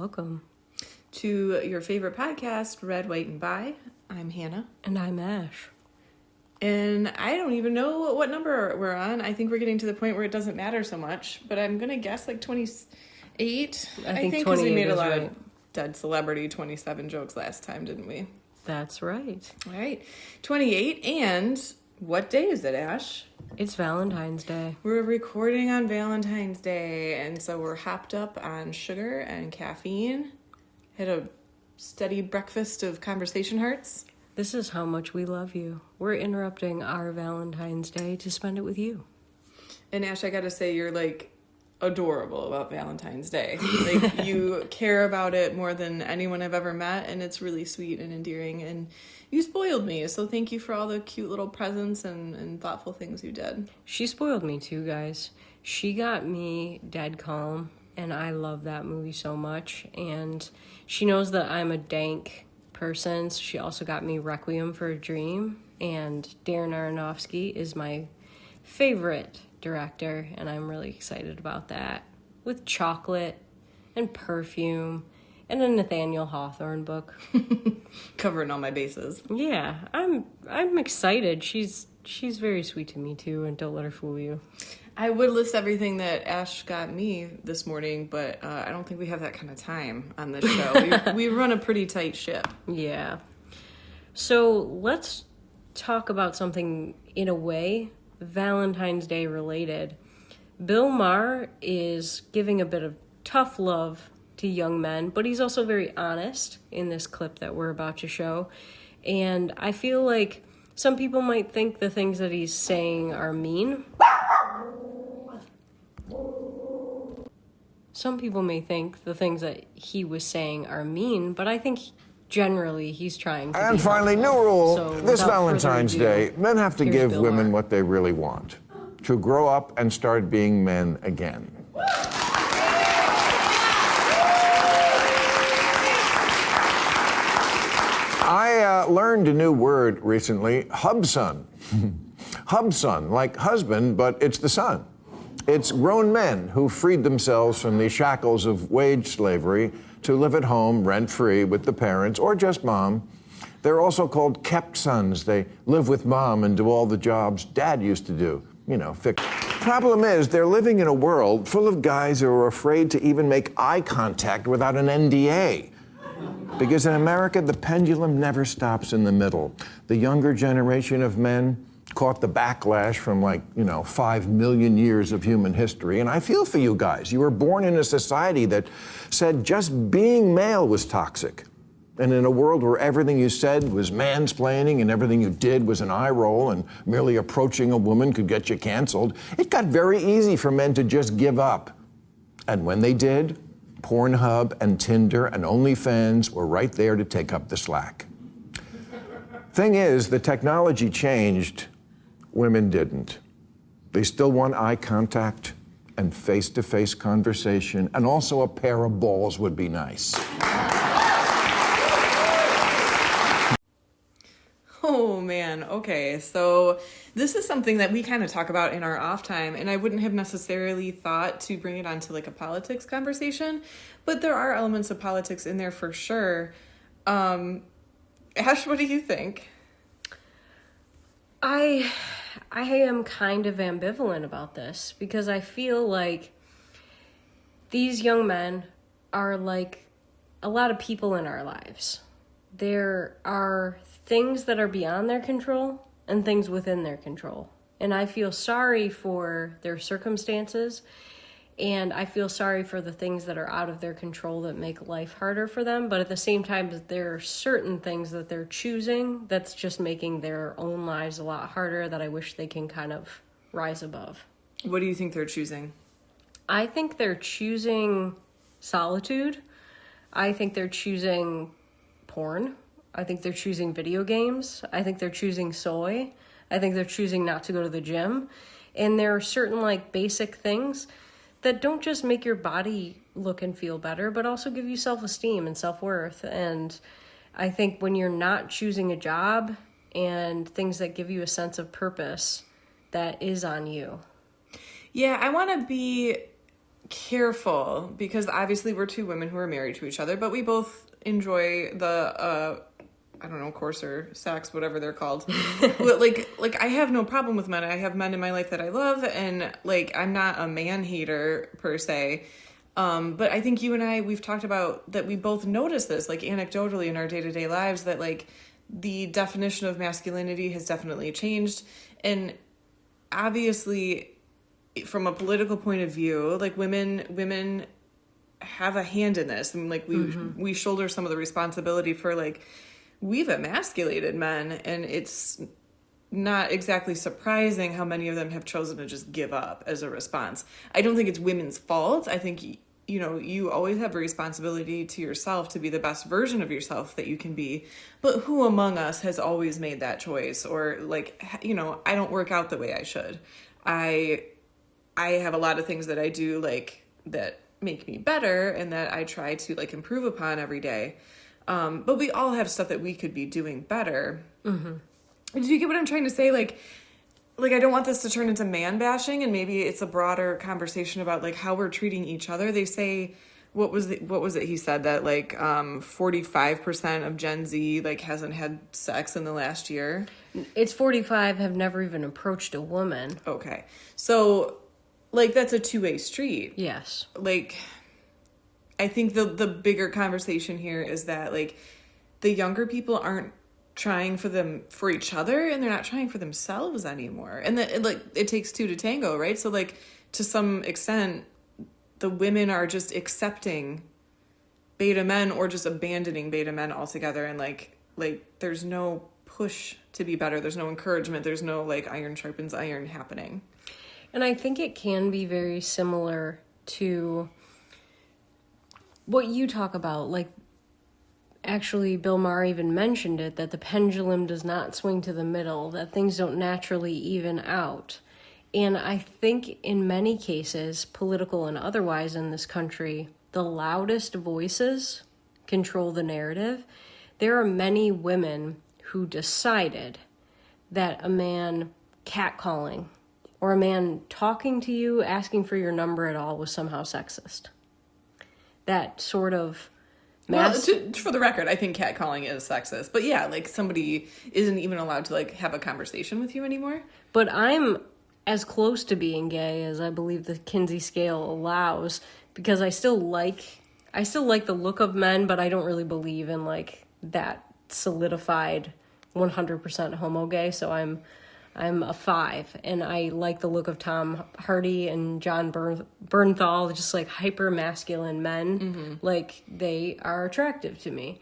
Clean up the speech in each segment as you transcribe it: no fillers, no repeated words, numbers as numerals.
welcome to your favorite podcast, Red, White, and Bi. I'm Hannah. And I'm Ash. And I don't even know what number we're on. I think we're getting to the point where it doesn't matter so much, but I'm going to guess like 28. I think because we made a lot of dead celebrity 27 jokes last time, didn't we? That's right. All right. 28. And what day is it, Ash? It's Valentine's Day. We're recording on Valentine's Day, and so we're hopped up on sugar and caffeine. Had a steady breakfast of conversation hearts. This is how much we love you. We're interrupting our Valentine's Day to spend it with you. And Ash, I gotta say, you're like adorable about Valentine's Day. Like, you care about it more than anyone I've ever met, and it's really sweet and endearing, and you spoiled me, so thank you for all the cute little presents and thoughtful things you did. She spoiled me too, guys. She got me Dead Calm, and I love that movie so much, and she knows that I'm a dank person, so she also got me Requiem for a Dream, and Darren Aronofsky is my favorite director, and I'm really excited about that, with chocolate and perfume and a Nathaniel Hawthorne book. Covering all my bases. Yeah, I'm excited. She's very sweet to me too, and don't let her fool you. I would list everything that Ash got me this morning, but I don't think we have that kind of time on this show. we run a pretty tight ship. Yeah. So let's talk about something, in a way, Valentine's Day related. Bill Maher is giving a bit of tough love to young men, but he's also very honest in this clip that we're about to show. And I feel like some people might think the things that he's saying are mean. Some people may think the things that he was saying are mean, but I think generally he's trying to And be finally, helpful. new rule, So this without Valentine's further ado, Day, men have to here's give Bill women Maher. what they really want, to grow up and start being men again. I learned a new word recently, hubson. Hubson, like husband, but it's the son. It's grown men who freed themselves from the shackles of wage slavery to live at home rent-free with the parents or just mom. They're also called kept sons. They live with mom and do all the jobs dad used to do, fix. Problem is, they're living in a world full of guys who are afraid to even make eye contact without an NDA. Because in America, the pendulum never stops in the middle. The younger generation of men caught the backlash from 5 million years of human history. And I feel for you guys. You were born in a society that said just being male was toxic. And in a world where everything you said was mansplaining and everything you did was an eye roll and merely approaching a woman could get you canceled, it got very easy for men to just give up. And when they did, Pornhub and Tinder and OnlyFans were right there to take up the slack. Thing is, the technology changed. Women didn't. They still want eye contact and face-to-face conversation, and also a pair of balls would be nice. Oh, man. Okay, so this is something that we kind of talk about in our off time, and I wouldn't have necessarily thought to bring it onto like a politics conversation, but there are elements of politics in there for sure. Ash, what do you think? I am kind of ambivalent about this because I feel like these young men are like a lot of people in our lives. There are things that are beyond their control and things within their control. And I feel sorry for their circumstances, and I feel sorry for the things that are out of their control that make life harder for them. But at the same time, there are certain things that they're choosing that's just making their own lives a lot harder that I wish they can kind of rise above. What do you think they're choosing? I think they're choosing solitude. I think they're choosing porn. I think they're choosing video games. I think they're choosing soy. I think they're choosing not to go to the gym. And there are certain basic things that don't just make your body look and feel better, but also give you self-esteem and self-worth. And I think when you're not choosing a job and things that give you a sense of purpose, that is on you. Yeah, I want to be careful because obviously we're two women who are married to each other, but we both enjoy the I don't know, coarser sex, whatever they're called. But like I have no problem with men. I have men in my life that I love, and like I'm not a man hater per se. But I think you and I, we've talked about that we both notice this, like anecdotally in our day-to-day lives, that like the definition of masculinity has definitely changed. And obviously from a political point of view, like women have a hand in this. I mean, like we shoulder some of the responsibility for like, we've emasculated men, and it's not exactly surprising how many of them have chosen to just give up as a response. I don't think it's women's fault. I think, you know, you always have a responsibility to yourself to be the best version of yourself that you can be. But who among us has always made that choice? Or like, you know, I don't work out the way I should. I have a lot of things that I do like that make me better and that I try to like improve upon every day. But we all have stuff that we could be doing better. Mm-hmm. Do you get what I'm trying to say? Like I don't want this to turn into man bashing, and maybe it's a broader conversation about like how we're treating each other. They say, what was it he said that like 45% of Gen Z like hasn't had sex in the last year. It's 45 have never even approached a woman. Okay. So like that's a two-way street. Yes. Like I think the bigger conversation here is that like the younger people aren't trying for each other, and they're not trying for themselves anymore. And that like it takes two to tango, right? So like to some extent the women are just accepting beta men or just abandoning beta men altogether, and like there's no push to be better. There's no encouragement. There's no like iron sharpens iron happening. And I think it can be very similar to what you talk about. Like, actually, Bill Maher even mentioned it, that the pendulum does not swing to the middle, that things don't naturally even out. And I think in many cases, political and otherwise in this country, the loudest voices control the narrative. There are many women who decided that a man catcalling or a man talking to you, asking for your number at all was somehow sexist. That sort of... for the record, I think catcalling is sexist. But yeah, like somebody isn't even allowed to like have a conversation with you anymore. But I'm as close to being gay as I believe the Kinsey scale allows, because I still like the look of men, but I don't really believe in like that solidified 100% homo gay. So I'm a 5, and I like the look of Tom Hardy and John Bernthal, just like hyper masculine men. Mm-hmm. Like they are attractive to me.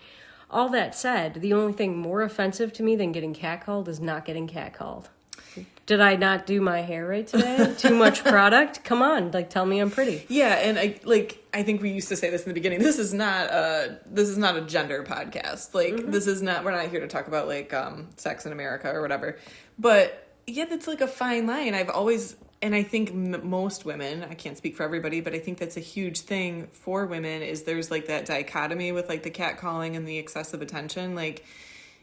All that said, the only thing more offensive to me than getting catcalled is not getting catcalled. Did I not do my hair right today? Too much product? Come on, like tell me I'm pretty. Yeah, and I think we used to say this in the beginning. This is not a gender podcast. Like we're not here to talk about like sex in America or whatever. But yeah, that's like a fine line. I think most women, I can't speak for everybody, but I think that's a huge thing for women is there's like that dichotomy with like the catcalling and the excessive attention. Like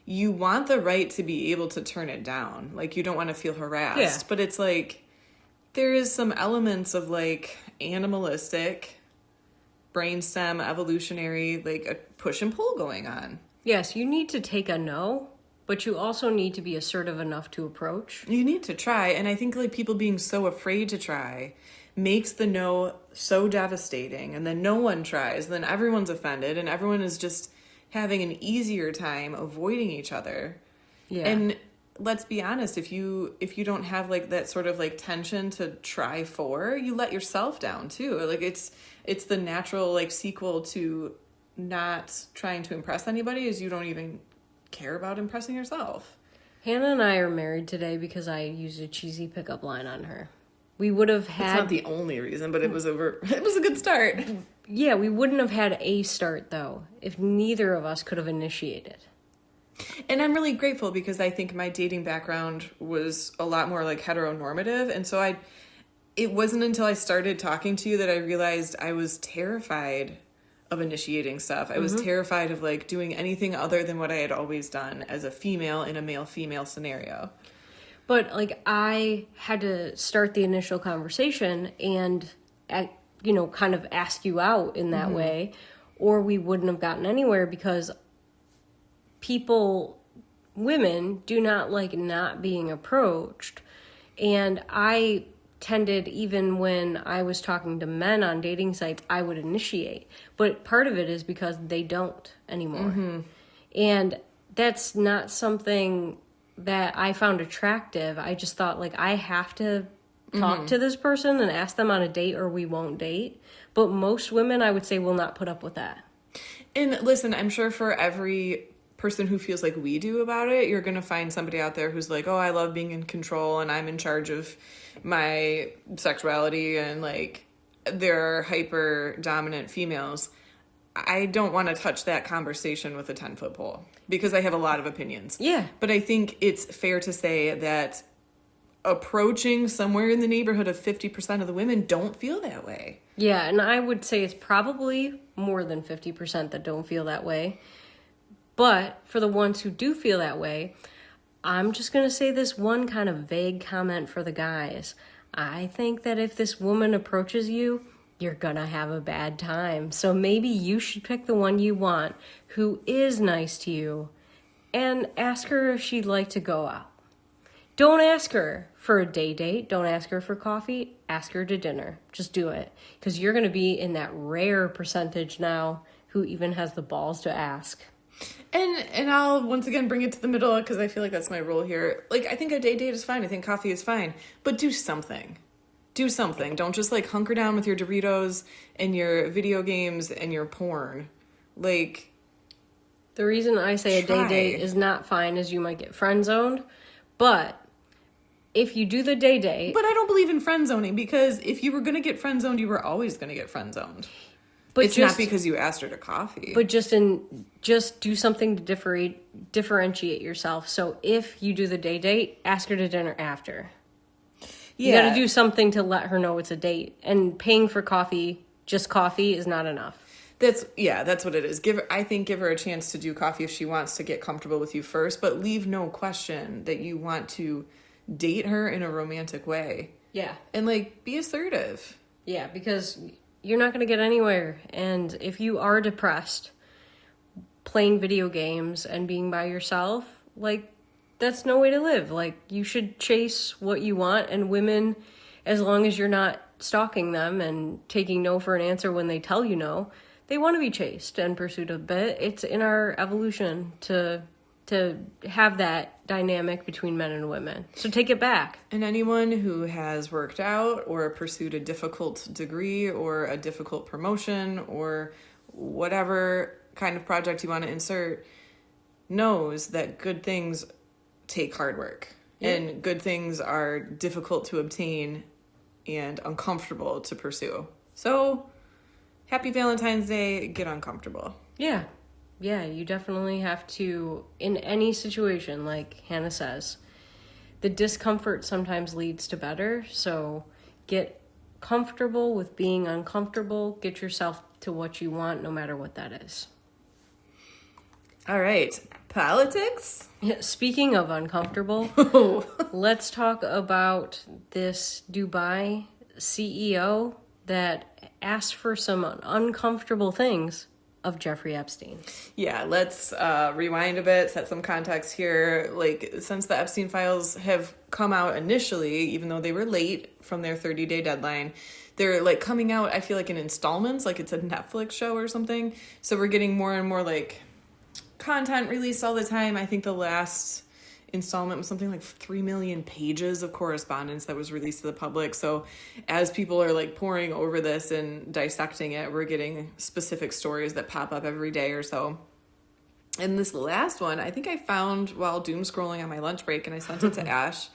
you want the right to be able to turn it down. Like you don't want to feel harassed, yeah. But it's like there is some elements of like animalistic, brainstem, evolutionary, like a push and pull going on. Yes, you need to take a no. But you also need to be assertive enough to approach. You need to try. And I think like people being so afraid to try makes the no so devastating. And then no one tries. And then everyone's offended. And everyone is just having an easier time avoiding each other. Yeah. And let's be honest, if you don't have like that sort of like tension to try for, you let yourself down too. Like it's the natural like sequel to not trying to impress anybody is you don't even care about impressing yourself. Hannah and I are married today because I used a cheesy pickup line on her. We would have had... It's not the only reason, but it was a good start. Yeah, we wouldn't have had a start, though, if neither of us could have initiated. And I'm really grateful because I think my dating background was a lot more like heteronormative. And so it wasn't until I started talking to you that I realized I was terrified of initiating stuff. I was terrified of like doing anything other than what I had always done as a female in a male-female scenario. But like I had to start the initial conversation, and kind of ask you out in that way, or we wouldn't have gotten anywhere, because women do not like not being approached. And I tended, even when I was talking to men on dating sites, I would initiate. But part of it is because they don't anymore. And that's not something that I found attractive. I just thought, like, I have to talk to this person and ask them on a date or we won't date. But most women, I would say, will not put up with that. And listen, I'm sure for every person who feels like we do about it, you're going to find somebody out there who's like, oh, I love being in control and I'm in charge of my sexuality, and like they're hyper dominant females. I don't want to touch that conversation with a 10-foot pole because I have a lot of opinions. Yeah. But I think it's fair to say that approaching somewhere in the neighborhood of 50% of the women don't feel that way. Yeah, and I would say it's probably more than 50% that don't feel that way. But for the ones who do feel that way, I'm just going to say this one kind of vague comment for the guys. I think that if this woman approaches you, you're going to have a bad time. So maybe you should pick the one you want who is nice to you and ask her if she'd like to go out. Don't ask her for a date. Don't ask her for coffee. Ask her to dinner. Just do it. Because you're going to be in that rare percentage now who even has the balls to ask. And I'll once again bring it to the middle because I feel like that's my rule here. Like, I think a date is fine. I think coffee is fine. But do something. Do something. Don't just like hunker down with your Doritos and your video games and your porn. Like, the reason I say try. a date is not fine is you might get friend zoned. But if you do the date. But I don't believe in friend zoning, because if you were going to get friend zoned, you were always going to get friend zoned. But it's not because you asked her to coffee. But just do something to differentiate yourself. So if you do the date, ask her to dinner after. Yeah. You got to do something to let her know it's a date. And paying for coffee, just coffee, is not enough. That's what it is. Give her a chance to do coffee if she wants to get comfortable with you first, but leave no question that you want to date her in a romantic way. Yeah. And like, be assertive. Yeah, because you're not going to get anywhere. And if you are depressed, playing video games and being by yourself, like, that's no way to live. Like, you should chase what you want, and women, as long as you're not stalking them and taking no for an answer when they tell you no, they want to be chased and pursued a bit. It's in our evolution to have that dynamic between men and women. So take it back. And anyone who has worked out or pursued a difficult degree or a difficult promotion or whatever kind of project you want to insert knows that good things take hard work. Yeah. And good things are difficult to obtain and uncomfortable to pursue. So happy Valentine's Day. Get uncomfortable. Yeah. Yeah, you definitely have to, in any situation, like Hannah says, the discomfort sometimes leads to better. So get comfortable with being uncomfortable. Get yourself to what you want, no matter what that is. All right. Politics? Yeah, speaking of uncomfortable, let's talk about this Dubai CEO that asked for some uncomfortable things of Jeffrey Epstein. Yeah, let's rewind a bit, set some context here. Like, since the Epstein files have come out initially, even though they were late from their 30-day deadline, they're like coming out, I feel like, in installments, like it's a Netflix show or something. So we're getting more and more like content released all the time. I think the last installment was something like 3 million pages of correspondence that was released to the public. So as people are like poring over this and dissecting it, we're getting specific stories that pop up every day or so. And this last one, I think I found while doom scrolling on my lunch break, and I sent it to Ash.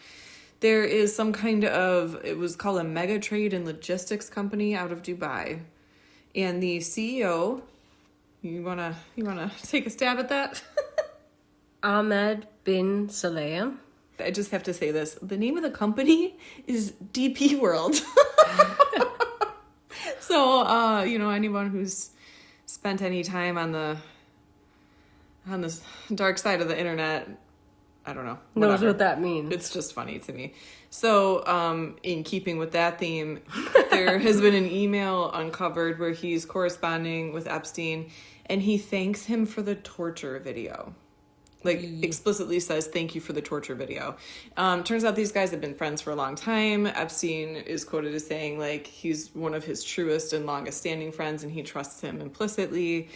There is some kind of, it was called a mega trade and logistics company out of Dubai. And the CEO, you wanna take a stab at that? Ahmed bin Salem. I just have to say this. The name of the company is DP World. So, anyone who's spent any time on this dark side of the internet, I don't know. Knows Whatever. what that means. It's just funny to me. So, in keeping with that theme, there has been an email uncovered where he's corresponding with Epstein, and he thanks him for the torture video. Like, explicitly says, thank you for the torture video. Turns out these guys have been friends for a long time. Epstein is quoted as saying, like, he's one of his truest and longest standing friends, and he trusts him implicitly.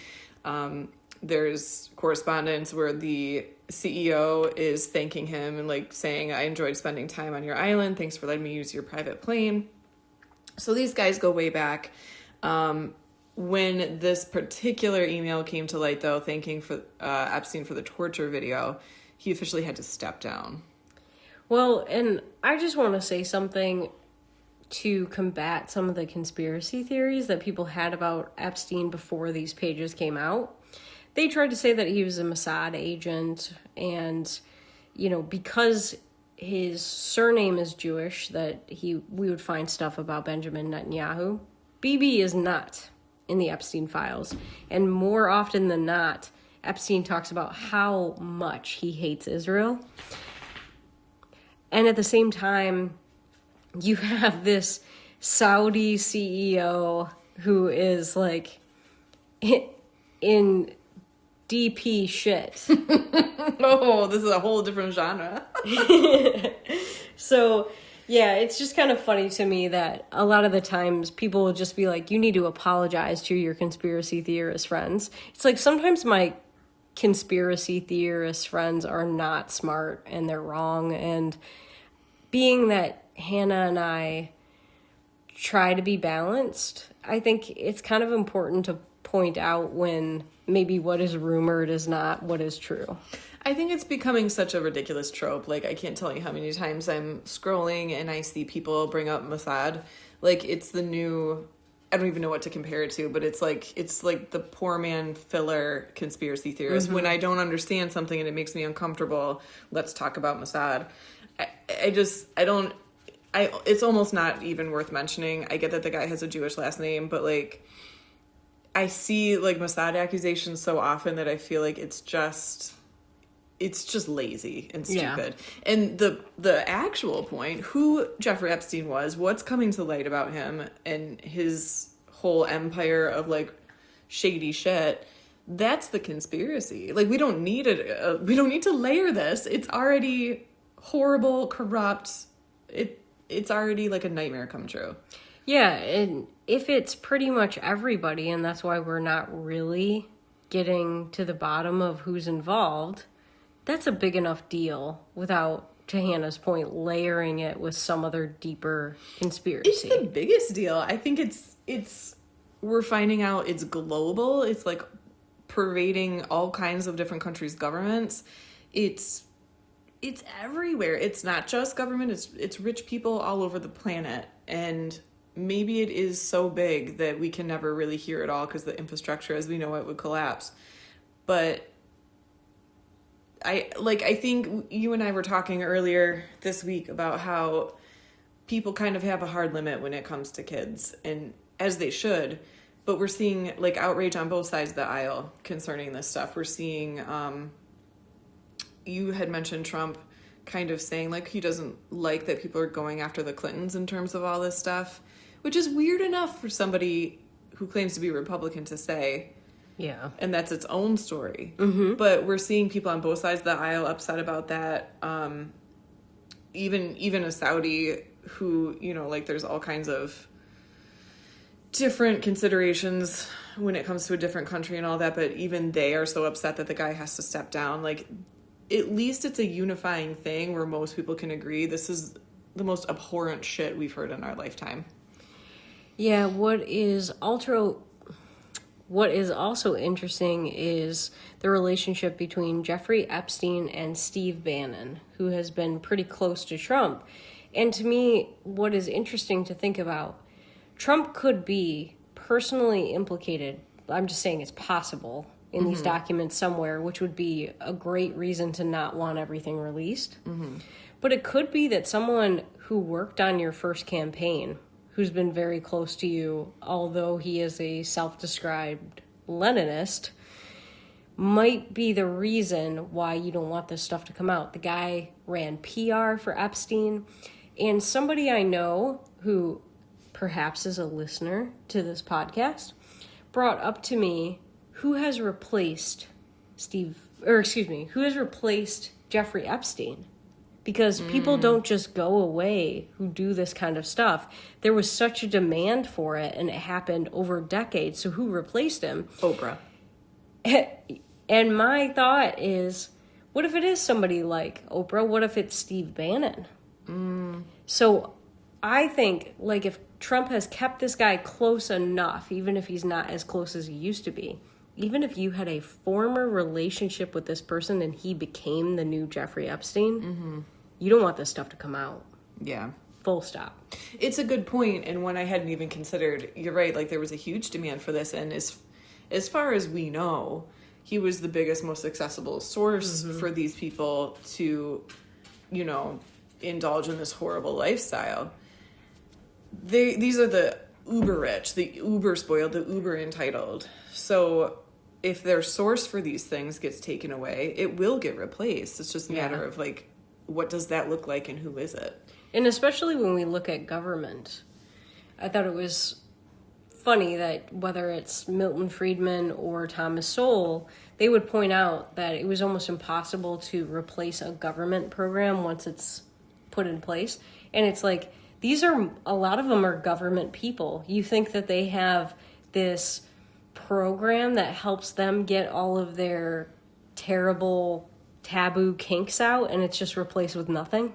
There's correspondence where the CEO is thanking him and, like, saying, I enjoyed spending time on your island. Thanks for letting me use your private plane. So these guys go way back. When this particular email came to light, though, thanking for Epstein for the torture video, he officially had to step down. Well, and I just want to say something to combat some of the conspiracy theories that people had about Epstein before these pages came out. They tried to say that he was a Mossad agent, and, you know, because his surname is Jewish, that we would find stuff about Benjamin Netanyahu. Bibi is not in the Epstein files. And more often than not, Epstein talks about how much he hates Israel. And at the same time, you have this Saudi CEO who is like in DP shit. Oh, this is a whole different genre. So, yeah, it's just kind of funny to me that a lot of the times people will just be like, you need to apologize to your conspiracy theorist friends. It's like sometimes my conspiracy theorist friends are not smart and they're wrong. And being that Hannah and I try to be balanced, I think it's kind of important to point out when maybe what is rumored is not what is true. I think it's becoming such a ridiculous trope. Like, I can't tell you how many times I'm scrolling and I see people bring up Mossad. Like, it's the new, I don't even know what to compare it to, but it's like the poor man filler conspiracy theorist. Mm-hmm. When I don't understand something and it makes me uncomfortable, let's talk about Mossad. It's almost not even worth mentioning. I get that the guy has a Jewish last name, but, like, I see, like, Mossad accusations so often that I feel like it's just lazy and stupid. Yeah. And the actual point, who Jeffrey Epstein was, what's coming to light about him and his whole empire of, like, shady shit, that's the conspiracy. Like, we don't need it. We don't need to layer this. It's already horrible, corrupt. It's already like a nightmare come true. Yeah, and if it's pretty much everybody, and that's why we're not really getting to the bottom of who's involved, that's a big enough deal without, to Hannah's point, layering it with some other deeper conspiracy. It's the biggest deal. I think it's we're finding out it's global. It's like pervading all kinds of different countries' governments. It's everywhere. It's not just government. It's rich people all over the planet. And maybe it is so big that we can never really hear it all because the infrastructure as we know it would collapse. But I think you and I were talking earlier this week about how people kind of have a hard limit when it comes to kids, and as they should, but we're seeing, like, outrage on both sides of the aisle concerning this stuff. We're seeing, you had mentioned Trump kind of saying, like, he doesn't like that people are going after the Clintons in terms of all this stuff, which is weird enough for somebody who claims to be Republican to say. Yeah. And that's its own story. Mm-hmm. But we're seeing people on both sides of the aisle upset about that. Even a Saudi who, you know, like, there's all kinds of different considerations when it comes to a different country and all that, but even they are so upset that the guy has to step down. Like, at least it's a unifying thing where most people can agree this is the most abhorrent shit we've heard in our lifetime. Yeah, what is also interesting is the relationship between Jeffrey Epstein and Steve Bannon, who has been pretty close to Trump. And to me, what is interesting to think about, Trump could be personally implicated, I'm just saying it's possible, in these documents somewhere, which would be a great reason to not want everything released. Mm-hmm. But it could be that someone who worked on your first campaign, who's been very close to you, although he is a self-described Leninist, might be the reason why you don't want this stuff to come out. The guy ran PR for Epstein, and somebody I know who perhaps is a listener to this podcast brought up to me who has replaced Jeffrey Epstein. Because people don't just go away who do this kind of stuff. There was such a demand for it, and it happened over decades. So who replaced him? Oprah. And my thought is, what if it is somebody like Oprah? What if it's Steve Bannon? So I think, like, if Trump has kept this guy close enough, even if he's not as close as he used to be, even if you had a former relationship with this person and he became the new Jeffrey Epstein, you don't want this stuff to come out. Yeah. Full stop. It's a good point, and one I hadn't even considered. You're right, like, there was a huge demand for this, and as far as we know, he was the biggest, most accessible source for these people to, you know, indulge in this horrible lifestyle. These are the uber rich, the uber spoiled, the uber entitled. So if their source for these things gets taken away, it will get replaced. It's just a matter of, like, what does that look like and who is it? And especially when we look at government, I thought it was funny that whether it's Milton Friedman or Thomas Sowell, they would point out that it was almost impossible to replace a government program once it's put in place. And it's like, a lot of them are government people. You think that they have this program that helps them get all of their terrible taboo kinks out, and it's just replaced with nothing?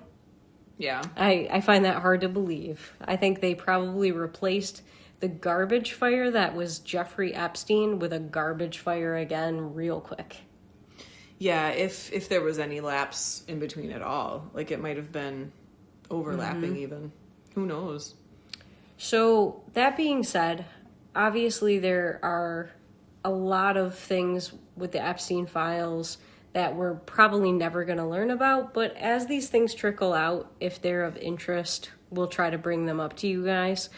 Yeah. I find that hard to believe. I think they probably replaced the garbage fire that was Jeffrey Epstein with a garbage fire again real quick. Yeah, if there was any lapse in between at all. Like, it might have been overlapping even. Who knows? So, that being said, obviously there are a lot of things with the Epstein files that we're probably never going to learn about, but as these things trickle out, if they're of interest, we'll try to bring them up to you guys.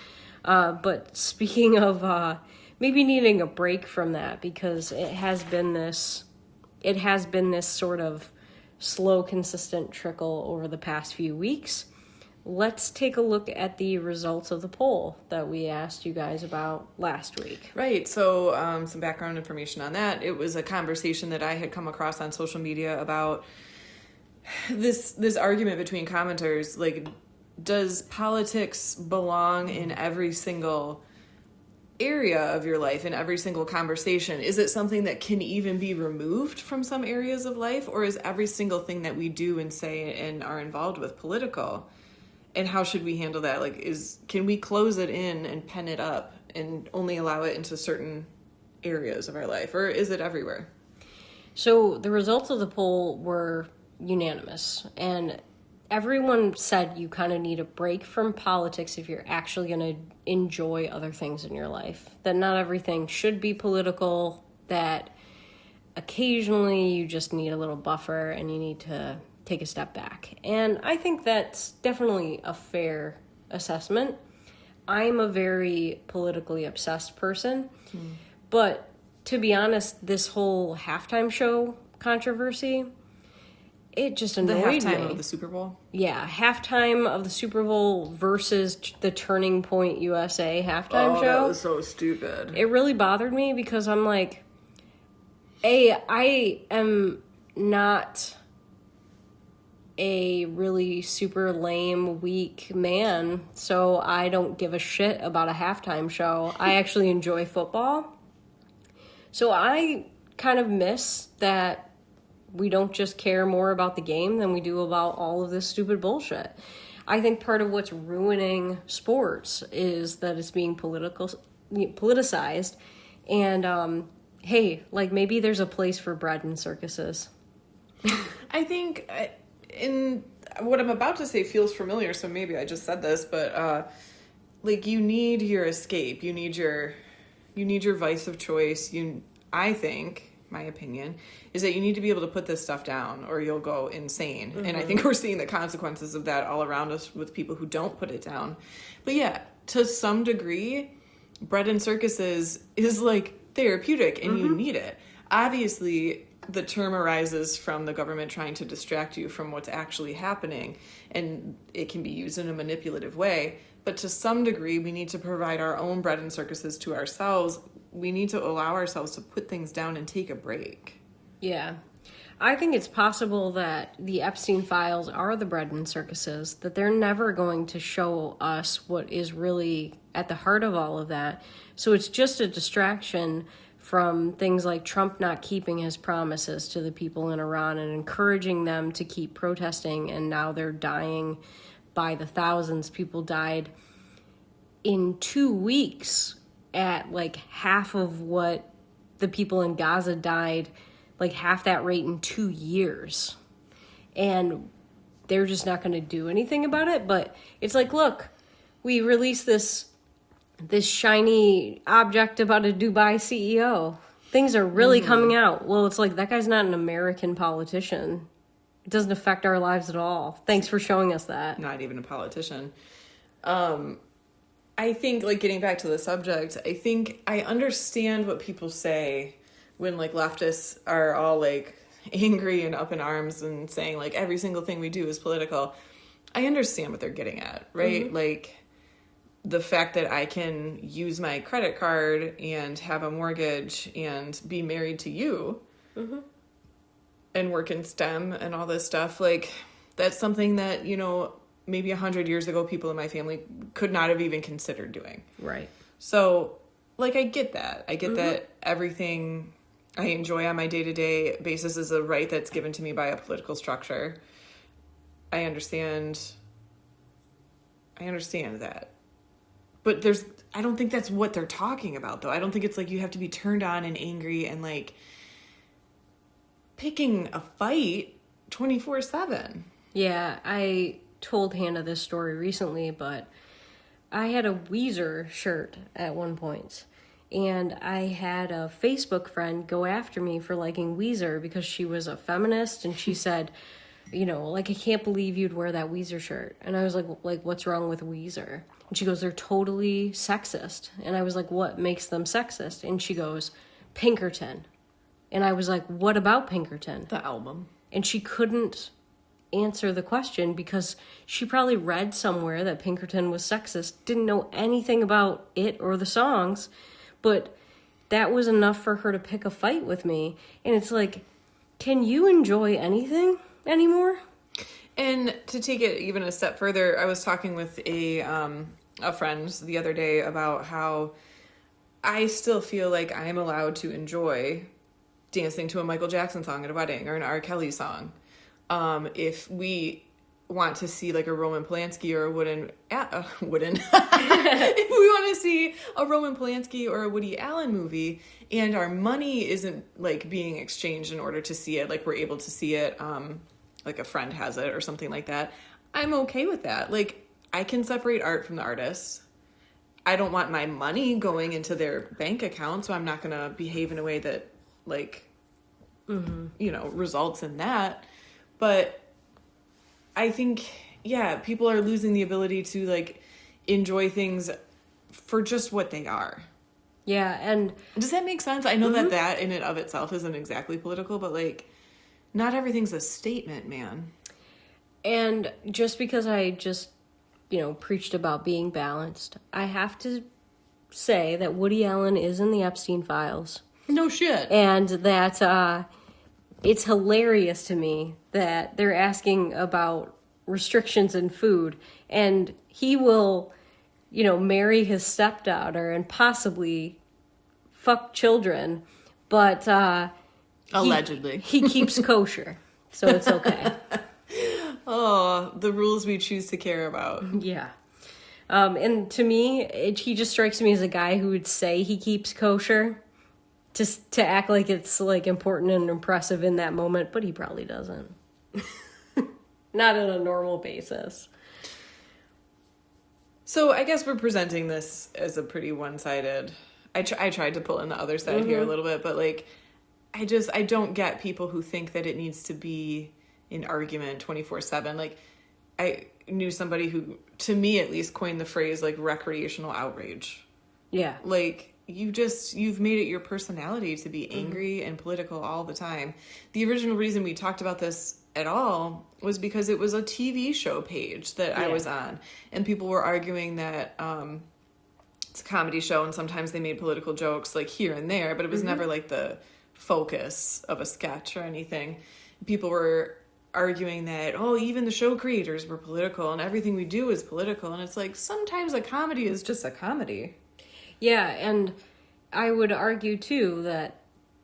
But speaking of maybe needing a break from that, because it has been this sort of slow, consistent trickle over the past few weeks, let's take a look at the results of the poll that we asked you guys about last week. Right. So some background information on that. It was a conversation that I had come across on social media about this argument between commenters. Like, does politics belong in every single area of your life, in every single conversation? Is it something that can even be removed from some areas of life? Or is every single thing that we do and say and are involved with political? And how should we handle that? Like, can we close it in and pen it up and only allow it into certain areas of our life? Or is it everywhere? So the results of the poll were unanimous. And everyone said you kind of need a break from politics if you're actually going to enjoy other things in your life. That not everything should be political. That occasionally you just need a little buffer and you need to take a step back. And I think that's definitely a fair assessment. I'm a very politically obsessed person, but to be honest, this whole halftime show controversy, it just annoyed me. The halftime of the Super Bowl? Yeah, halftime of the Super Bowl versus the Turning Point USA halftime show. That was so stupid. It really bothered me because I'm like, I am not a really super lame, weak man, so I don't give a shit about a halftime show. I actually enjoy football. So I kind of miss that we don't just care more about the game than we do about all of this stupid bullshit. I think part of what's ruining sports is that it's being politicized. And, hey, like, maybe there's a place for bread in circuses. I think... in what I'm about to say feels familiar, so maybe I just said this, but like, you need your escape, you need your vice of choice. I think, my opinion, is that you need to be able to put this stuff down or you'll go insane. And I think we're seeing the consequences of that all around us with people who don't put it down. But yeah, to some degree, bread and circuses is like therapeutic and you need it. obviously the term arises from the government trying to distract you from what's actually happening, and it can be used in a manipulative way. But to some degree, we need to provide our own bread and circuses to ourselves. We need to allow ourselves to put things down and take a break. Yeah. I think it's possible that the Epstein files are the bread and circuses, that they're never going to show us what is really at the heart of all of that. So it's just a distraction from things like Trump not keeping his promises to the people in Iran and encouraging them to keep protesting, and now they're dying by the thousands. People died in 2 weeks at like half of what the people in Gaza died, like half that rate in 2 years. And they're just not going to do anything about it. But it's like, look, we released this shiny object about a Dubai CEO. Things are really coming out. Well, it's like, that guy's not an American politician. It doesn't affect our lives at all. Thanks for showing us that. Not even a politician. I think, like, getting back to the subject, I think I understand what people say when, like, leftists are all, like, angry and up in arms and saying, like, every single thing we do is political. I understand what they're getting at, right? Mm-hmm. Like, the fact that I can use my credit card and have a mortgage and be married to you and work in STEM and all this stuff, like, that's something that, you know, maybe 100 years ago, people in my family could not have even considered doing. Right. So, like, I get that. I get that everything I enjoy on my day-to-day basis is a right that's given to me by a political structure. I understand that. But I don't think that's what they're talking about, though. I don't think it's like you have to be turned on and angry and, like, picking a fight 24/7. Yeah, I told Hannah this story recently, but I had a Weezer shirt at one point, and I had a Facebook friend go after me for liking Weezer because she was a feminist, and she said, you know, like, I can't believe you'd wear that Weezer shirt. And I was like, what's wrong with Weezer? And she goes, they're totally sexist. And I was like, what makes them sexist? And she goes, Pinkerton. And I was like, what about Pinkerton? The album. And she couldn't answer the question because she probably read somewhere that Pinkerton was sexist, didn't know anything about it or the songs, but that was enough for her to pick a fight with me. And it's like, can you enjoy anything anymore? And to take it even a step further, I was talking with a friend the other day about how I still feel like I am allowed to enjoy dancing to a Michael Jackson song at a wedding or an R. Kelly song. If we want to see like a Roman Polanski or a if we want to see a Roman Polanski or a Woody Allen movie and our money isn't like being exchanged in order to see it, like we're able to see it, like a friend has it or something like that, I'm okay with that. Like, I can separate art from the artist. I don't want my money going into their bank account, so I'm not going to behave in a way that, like, you know, results in that. But I think, yeah, people are losing the ability to, like, enjoy things for just what they are. Yeah, and... Does that make sense? I know that in and of itself isn't exactly political, but, like, not everything's a statement, man. And just because I just, you know, preached about being balanced, I have to say that Woody Allen is in the Epstein files. No shit. And that it's hilarious to me that they're asking about restrictions in food, and he will, you know, marry his stepdaughter and possibly fuck children, but allegedly he keeps kosher, so it's okay. Oh, the rules we choose to care about. Yeah. And to me, he just strikes me as a guy who would say he keeps kosher just to act like it's like important and impressive in that moment, but he probably doesn't. Not on a normal basis. So I guess we're presenting this as a pretty one-sided... I tried to pull in the other side here a little bit, but like, I don't get people who think that it needs to be an argument 24/7. Like, I knew somebody who, to me at least, coined the phrase like recreational outrage. Yeah. Like, you've made it your personality to be angry and political all the time. The original reason we talked about this at all was because it was a TV show page that I was on, and people were arguing that it's a comedy show and sometimes they made political jokes like here and there, but it was never like the focus of a sketch or anything. People were arguing that, oh, even the show creators were political and everything we do is political, and it's like sometimes a comedy is just a comedy. Yeah, and I would argue, too, that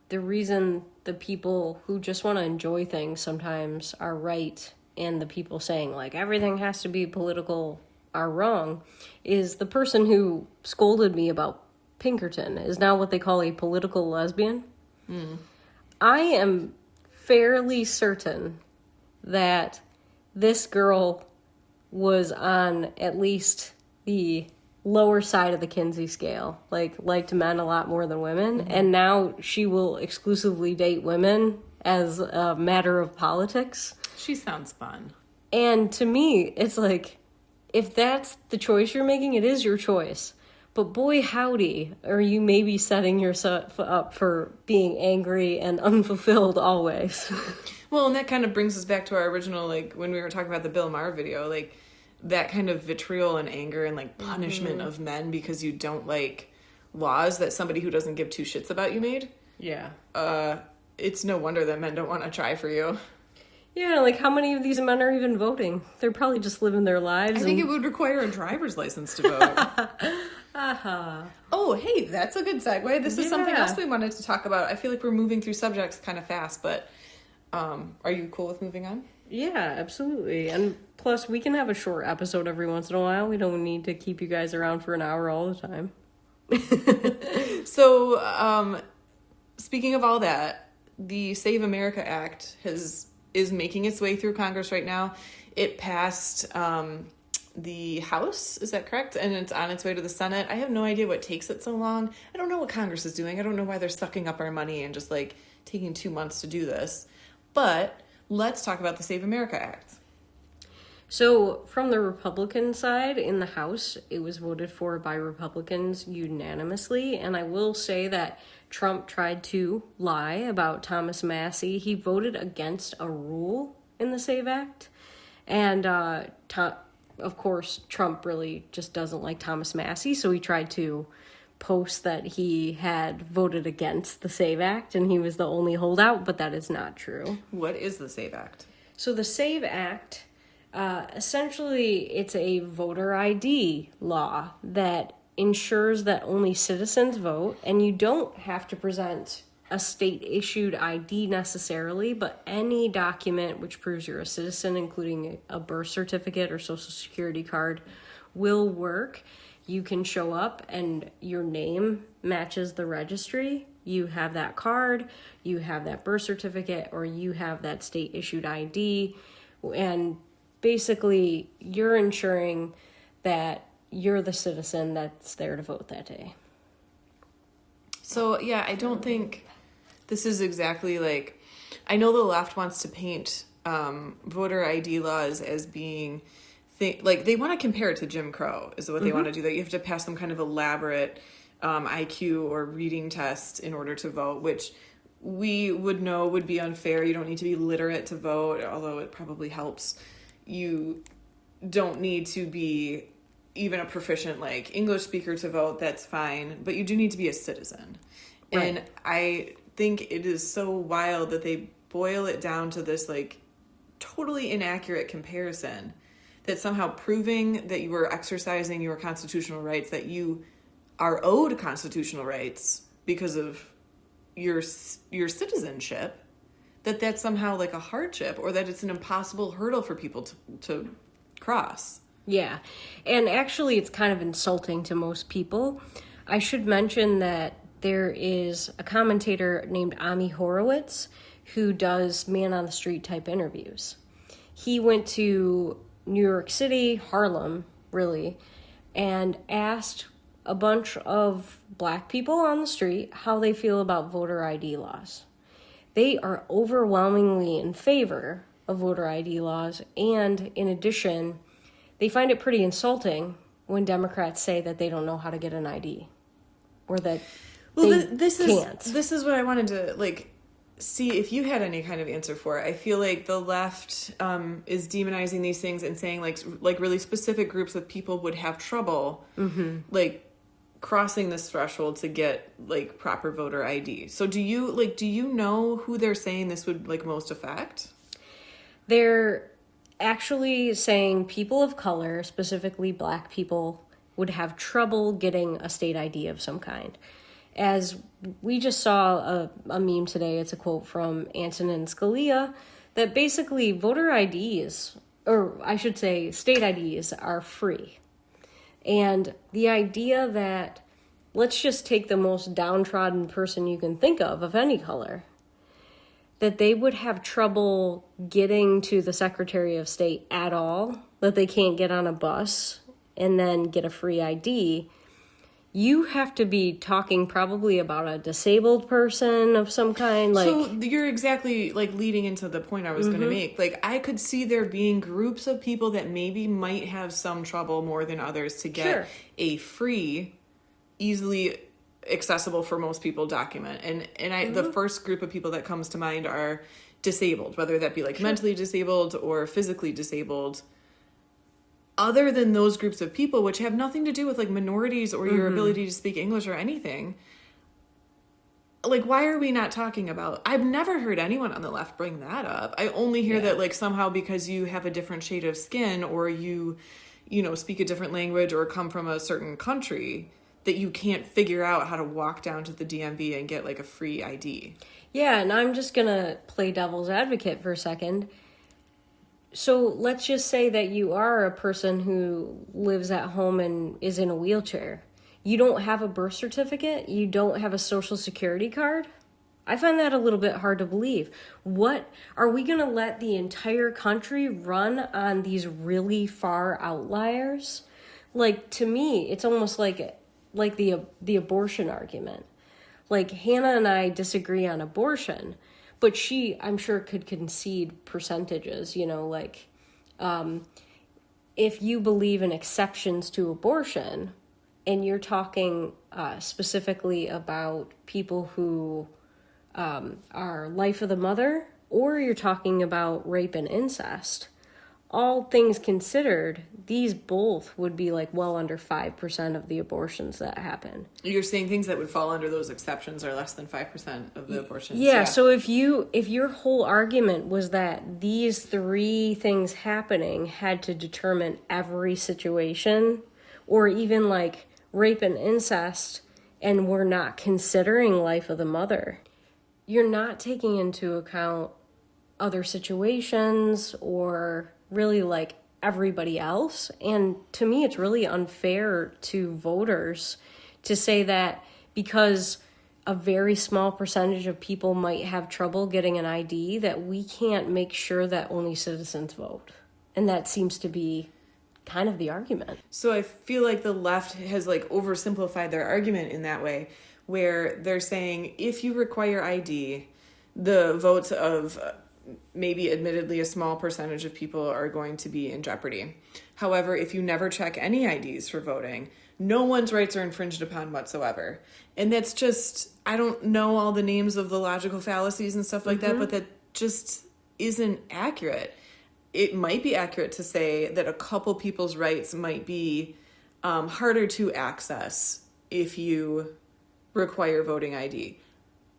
the reason the people who just want to enjoy things sometimes are right and the people saying, like, everything has to be political are wrong is the person who scolded me about Pinkerton is now what they call a political lesbian. I am fairly certain that this girl was on at least the lower side of the Kinsey scale, liked men a lot more than women, and now she will exclusively date women as a matter of politics. She sounds fun. And to me, it's like, if that's the choice you're making, it is your choice. But boy, howdy, are you maybe setting yourself up for being angry and unfulfilled always. Well, and that kind of brings us back to our original, like, when we were talking about the Bill Maher video, like, that kind of vitriol and anger and, like, punishment of men because you don't like laws that somebody who doesn't give two shits about you made. Yeah. It's no wonder that men don't want to try for you. Yeah, like, how many of these men are even voting? They're probably just living their lives. I think it would require a driver's license to vote. Oh, hey, that's a good segue. This is something else we wanted to talk about. I feel like we're moving through subjects kind of fast, but are you cool with moving on? Yeah, absolutely. And plus, we can have a short episode every once in a while. We don't need to keep you guys around for an hour all the time. So, speaking of all that, the Save America Act is making its way through Congress right now. It passed the House, is that correct? And it's on its way to the Senate. I have no idea what takes it so long. I don't know what Congress is doing. I don't know why they're sucking up our money and just, like, taking 2 months to do this. But let's talk about the Save America Act. So, from the Republican side in the House, it was voted for by Republicans unanimously. And I will say that Trump tried to lie about Thomas Massie. He voted against a rule in the SAVE Act. And, of course, Trump really just doesn't like Thomas Massie, so he tried to post that he had voted against the SAVE Act and he was the only holdout, but that is not true. What is the SAVE Act? So the SAVE Act, essentially, it's a voter ID law that ensures that only citizens vote, and you don't have to present a state-issued ID necessarily, but any document which proves you're a citizen, including a birth certificate or social security card, will work. You can show up and your name matches the registry. You have that card, you have that birth certificate, or you have that state-issued ID, and basically you're ensuring that you're the citizen that's there to vote that day. So, yeah, I don't think this is exactly like... I know the left wants to paint voter ID laws as being... they want to compare it to Jim Crow, is what they want to do. That you have to pass some kind of elaborate IQ or reading test in order to vote, which we would know would be unfair. You don't need to be literate to vote, although it probably helps. You don't need to be even a proficient, like, English speaker to vote. That's fine. But you do need to be a citizen. Right. And I think it is so wild that they boil it down to this, like, totally inaccurate comparison that somehow proving that you were exercising your constitutional rights, that you are owed constitutional rights because of your citizenship, that's somehow like a hardship, or that it's an impossible hurdle for people to cross. Yeah, and actually it's kind of insulting to most people. I should mention that there is a commentator named Ami Horowitz who does man-on-the-street type interviews. He went to New York City, Harlem, really, and asked a bunch of black people on the street how they feel about voter ID laws. They are overwhelmingly in favor of voter ID laws, and in addition, they find it pretty insulting when Democrats say that they don't know how to get an ID. or that Well, they this can't. this is what I wanted to like see if you had any kind of answer for. I feel like the left is demonizing these things and saying like really specific groups of people would have trouble like crossing this threshold to get like proper voter ID. So do you know who they're saying this would like most affect? They're actually saying people of color, specifically black people, would have trouble getting a state ID of some kind. As we just saw a meme today, it's a quote from Antonin Scalia, that basically voter IDs, or I should say state IDs, are free. And the idea that, let's just take the most downtrodden person you can think of any color, that they would have trouble getting to the Secretary of State at all, that they can't get on a bus and then get a free ID, you have to be talking probably about a disabled person of some kind. Like, so you're exactly like leading into the point I was going to make. Like, I could see there being groups of people that maybe might have some trouble more than others to get a free, easily accessible for most people document. And I the first group of people that comes to mind are disabled, whether that be like mentally disabled or physically disabled. Other than those groups of people, which have nothing to do with like minorities or your ability to speak English or anything, like, why are we not talking about? I've never heard anyone on the left bring that up. I only hear that like somehow because you have a different shade of skin or you know, speak a different language or come from a certain country, that you can't figure out how to walk down to the DMV and get like a free ID. yeah, and I'm just gonna play devil's advocate for a second. So let's just say that you are a person who lives at home and is in a wheelchair. You don't have a birth certificate. You don't have a social security card. I find that a little bit hard to believe. What are we going to let the entire country run on these really far outliers? Like, to me, it's almost like the abortion argument. Like, Hannah and I disagree on abortion, but she, I'm sure, could concede percentages, you know, like, if you believe in exceptions to abortion and you're talking specifically about people who are life of the mother, or you're talking about rape and incest, all things considered, these both would be like well under 5% of the abortions that happen. You're saying things that would fall under those exceptions are less than 5% of the abortions. Yeah, so if your whole argument was that these three things happening had to determine every situation, or even like rape and incest, and we're not considering life of the mother, you're not taking into account other situations or really like everybody else. And to me, it's really unfair to voters to say that because a very small percentage of people might have trouble getting an ID, that we can't make sure that only citizens vote. And that seems to be kind of the argument. So I feel like the left has like oversimplified their argument in that way, where they're saying if you require ID, the votes of maybe admittedly a small percentage of people are going to be in jeopardy. However, if you never check any IDs for voting, no one's rights are infringed upon whatsoever. And that's just, I don't know all the names of the logical fallacies and stuff like that, but that just isn't accurate. It might be accurate to say that a couple people's rights might be harder to access if you require voting ID.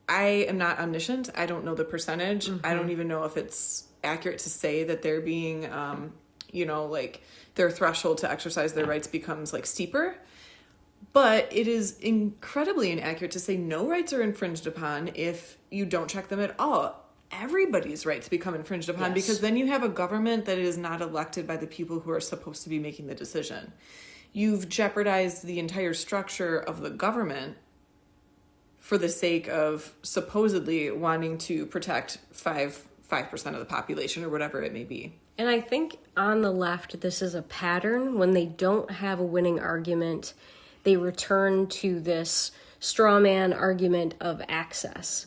I am not omniscient. I don't know the percentage. I don't even know if it's accurate to say that they're being, like their threshold to exercise their rights becomes like steeper. But it is incredibly inaccurate to say no rights are infringed upon if you don't check them at all. Everybody's rights become infringed upon because then you have a government that is not elected by the people who are supposed to be making the decision. You've jeopardized the entire structure of the government for the sake of supposedly wanting to protect 5% of the population or whatever it may be. And I think on the left, this is a pattern. When they don't have a winning argument, they return to this straw man argument of access.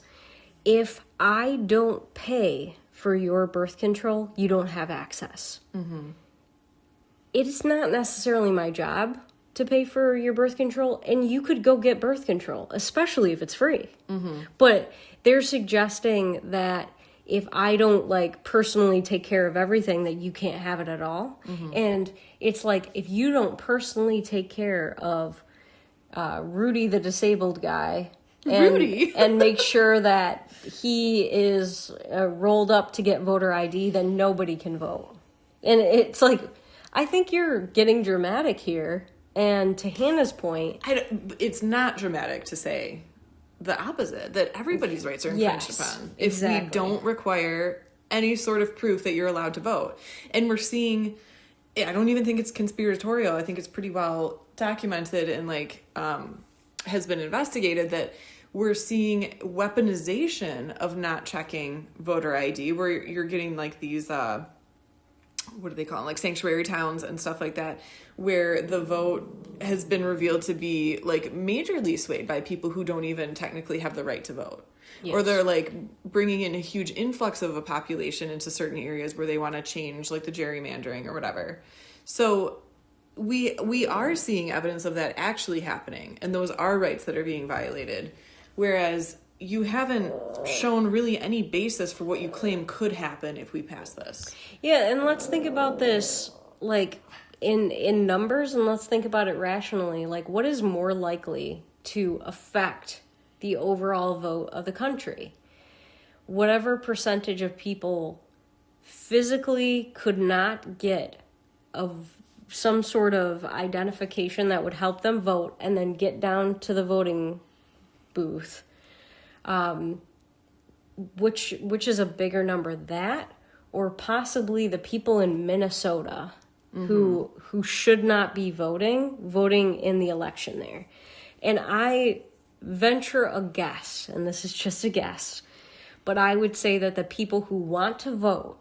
If I don't pay for your birth control, you don't have access. It is not necessarily my job to pay for your birth control, and you could go get birth control, especially if it's free. But they're suggesting that if I don't like personally take care of everything, that you can't have it at all. And it's like, if you don't personally take care of Rudy the disabled guy, and make sure that he is rolled up to get voter ID, then nobody can vote. And it's like, I think you're getting dramatic here. And to Hannah's point, it's not dramatic to say the opposite, that everybody's rights are infringed upon if we don't require any sort of proof that you're allowed to vote. And we're seeing, I don't even think it's conspiratorial. I think it's pretty well documented and like has been investigated, that we're seeing weaponization of not checking voter ID, where you're getting like these what do they call them? Like sanctuary towns and stuff like that, where the vote has been revealed to be like majorly swayed by people who don't even technically have the right to vote. Yes. Or they're like bringing in a huge influx of a population into certain areas where they want to change like the gerrymandering or whatever. So we are seeing evidence of that actually happening, and those are rights that are being violated. Whereas you haven't shown really any basis for what you claim could happen if we pass this. Yeah, and let's think about this like in numbers, and let's think about it rationally. Like, what is more likely to affect the overall vote of the country? Whatever percentage of people physically could not get some sort of identification that would help them vote and then get down to the voting booth. Which is a bigger number, that or possibly the people in Minnesota who should not be voting in the election there. And I venture a guess, and this is just a guess, but I would say that the people who want to vote,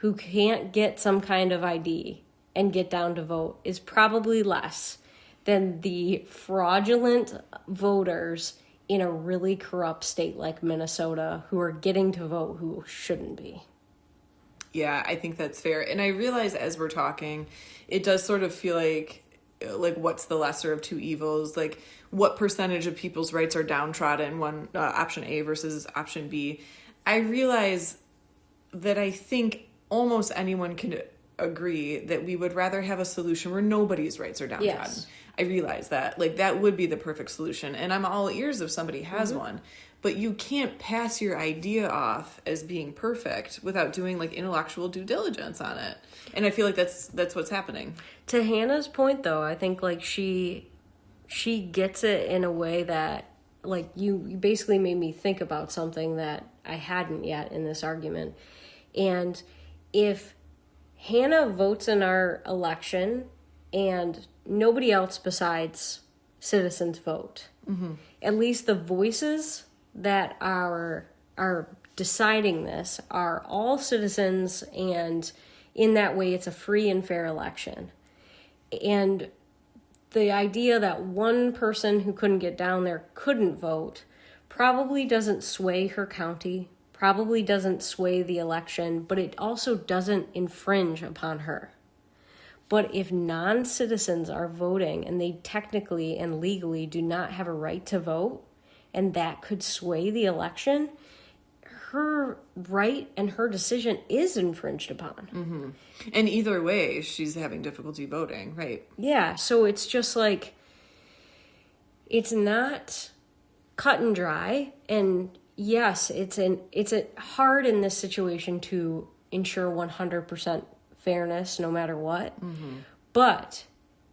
who can't get some kind of ID and get down to vote, is probably less than the fraudulent voters in a really corrupt state like Minnesota who are getting to vote who shouldn't be. Yeah, I think that's fair. And I realize as we're talking, it does sort of feel like what's the lesser of two evils? Like, what percentage of people's rights are downtrodden, one option A versus option B? I realize that I think almost anyone can agree that we would rather have a solution where nobody's rights are downtrodden. Yes. I realize that. Like, that would be the perfect solution. And I'm all ears if somebody has one. But you can't pass your idea off as being perfect without doing, like, intellectual due diligence on it. And I feel like that's what's happening. To Hannah's point, though, I think, like, she gets it in a way that, like, you basically made me think about something that I hadn't yet in this argument. And if Hannah votes in our election and nobody else besides citizens vote, at least the voices that are deciding this are all citizens, and in that way it's a free and fair election. And the idea that one person who couldn't get down there couldn't vote probably doesn't sway her county, probably doesn't sway the election, but it also doesn't infringe upon her. But if non-citizens are voting and they technically and legally do not have a right to vote, and that could sway the election, her right and her decision is infringed upon. And either way, she's having difficulty voting, right? Yeah, so it's just like, it's not cut and dry. And yes, it's hard in this situation to ensure 100% fairness no matter what. But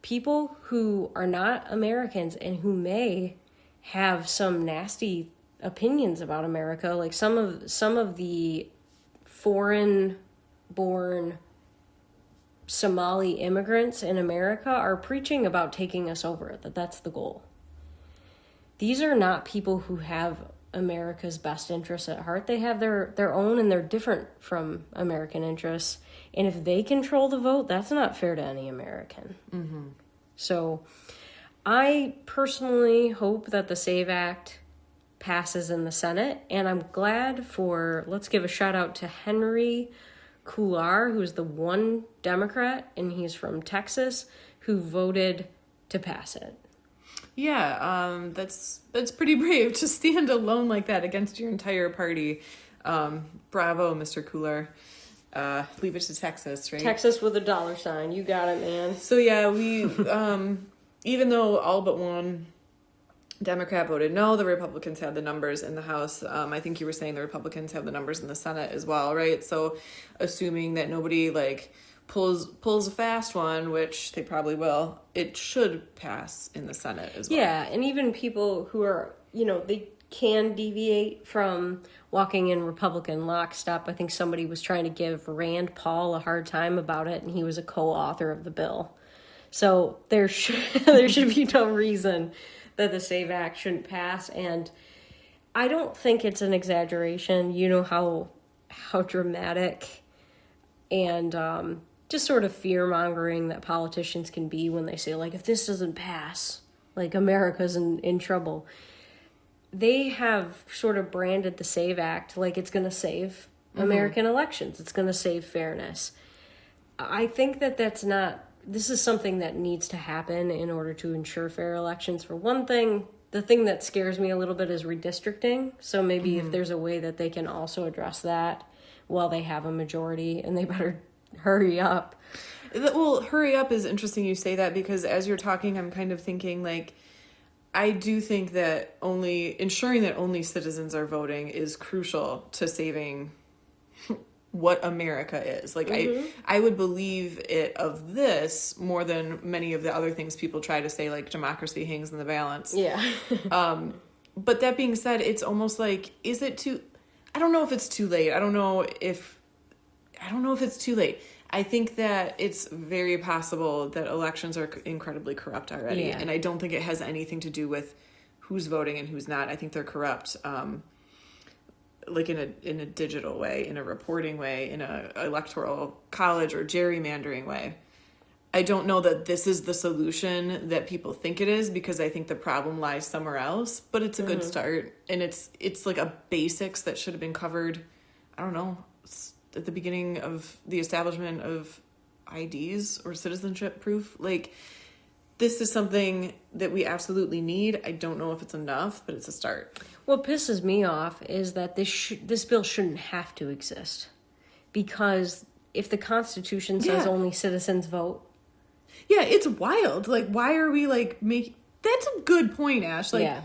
people who are not Americans and who may have some nasty opinions about America, like some of the foreign-born Somali immigrants in America are preaching about taking us over, that's the goal. These are not people who have America's best interests at heart. They have their own, and they're different from American interests. And if they control the vote, that's not fair to any American. So I personally hope that the SAVE Act passes in the Senate, and I'm glad let's give a shout out to Henry Cuellar, who's the one Democrat, and he's from Texas, who voted to pass it. Yeah, that's pretty brave to stand alone like that against your entire party. Bravo, Mr. Cooler. Leave it to Texas, right? Texas with a $sign. You got it, man. So yeah, we even though all but one Democrat voted no, the Republicans had the numbers in the House. I think you were saying the Republicans have the numbers in the Senate as well, right? So assuming that nobody like pulls a fast one, which they probably will, it should pass in the Senate as well. Yeah, and even people who are, they can deviate from walking in Republican lockstep. I think somebody was trying to give Rand Paul a hard time about it, and he was a co-author of the bill. So there should be no reason that the SAVE Act shouldn't pass, and I don't think it's an exaggeration. You know how dramatic and just sort of fear-mongering that politicians can be when they say, like, if this doesn't pass, like, America's in trouble. They have sort of branded the SAVE Act like it's going to save American elections. It's going to save fairness. I think that's not... This is something that needs to happen in order to ensure fair elections. For one thing, the thing that scares me a little bit is redistricting. So maybe if there's a way that they can also address that while they have a majority, and they better hurry up. Well, hurry up is interesting you say that, because as you're talking, I'm kind of thinking, like, I do think that ensuring that only citizens are voting is crucial to saving what America is. Like, I would believe it of this more than many of the other things people try to say, like democracy hangs in the balance. Yeah. But that being said, it's almost like, I don't know if it's too late. I don't know if it's too late. I think that it's very possible that elections are incredibly corrupt already. Yeah. And I don't think it has anything to do with who's voting and who's not. I think they're corrupt, like in a digital way, in a reporting way, in a electoral college or gerrymandering way. I don't know that this is the solution that people think it is, because I think the problem lies somewhere else, but it's a good start. And it's like a basics that should have been covered, I don't know, at the beginning of the establishment of IDs or citizenship proof. Like, this is something that we absolutely need. I don't know if it's enough, but it's a start. What pisses me off is that this bill shouldn't have to exist, because if the Constitution says only citizens vote. Yeah, it's wild. Like, why are we that's a good point, Ash. Like,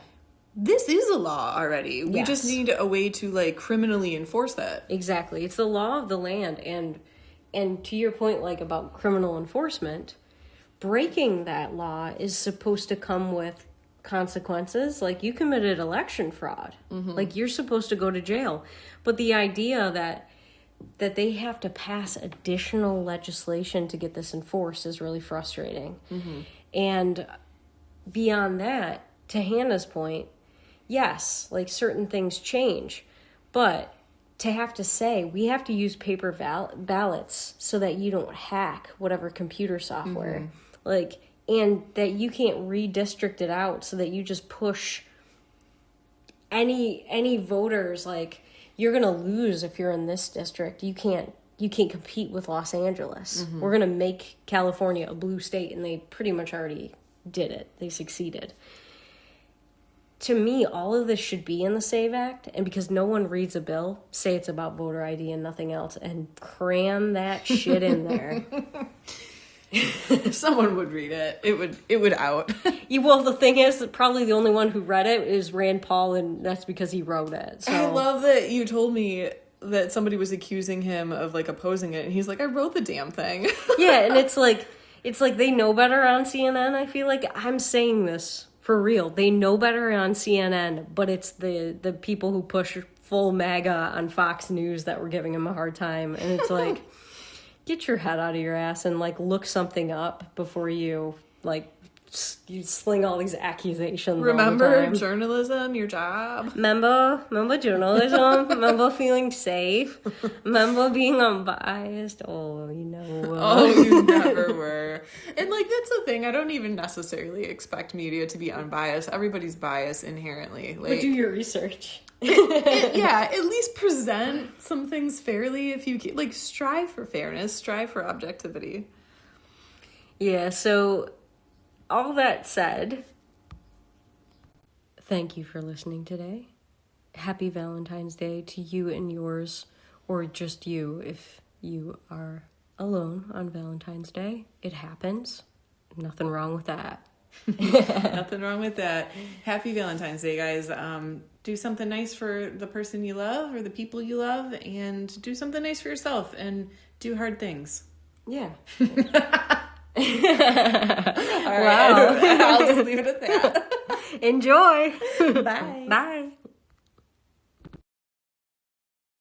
this is a law already. We just need a way to, like, criminally enforce that. Exactly. It's the law of the land. And to your point, like, about criminal enforcement, breaking that law is supposed to come with consequences. Like, you committed election fraud. Like, you're supposed to go to jail. But the idea that they have to pass additional legislation to get this enforced is really frustrating. And beyond that, to Hannah's point, yes, like, certain things change, but to have to say we have to use paper ballots so that you don't hack whatever computer software, like, and that you can't redistrict it out so that you just push any voters, like, you're gonna lose if you're in this district. You can't compete with Los Angeles. We're gonna make California a blue state, and they pretty much already did it. They succeeded. To me, all of this should be in the SAVE Act, and because no one reads a bill, say it's about voter ID and nothing else, and cram that shit in there. If someone would read it, it would out. Well, the thing is that probably the only one who read it is Rand Paul, and that's because he wrote it. So. I love that you told me that somebody was accusing him of, like, opposing it, and he's like, I wrote the damn thing. Yeah, and it's like they know better on CNN. I feel like I'm saying this for real. They know better on CNN, but it's the people who push full MAGA on Fox News that were giving him a hard time. And it's like, get your head out of your ass and, like, look something up before you, like, you sling all these accusations. Remember journalism, your job. Remember journalism. Remember feeling safe. Remember being unbiased. Oh, you know. Oh, you never were. And, like, that's the thing. I don't even necessarily expect media to be unbiased. Everybody's biased inherently. Like, but do your research. Yeah, at least present some things fairly. If you like, strive for fairness, strive for objectivity. Yeah. So, all that said, thank you for listening today. Happy Valentine's Day to you and yours, or just you if you are alone on Valentine's Day. It happens. Nothing wrong with that. Nothing wrong with that. Happy Valentine's Day, guys. Do something nice for the person you love or the people you love, and do something nice for yourself, and do hard things. Yeah. All right. Wow. I'll just leave it at that. Enjoy. Bye. Bye.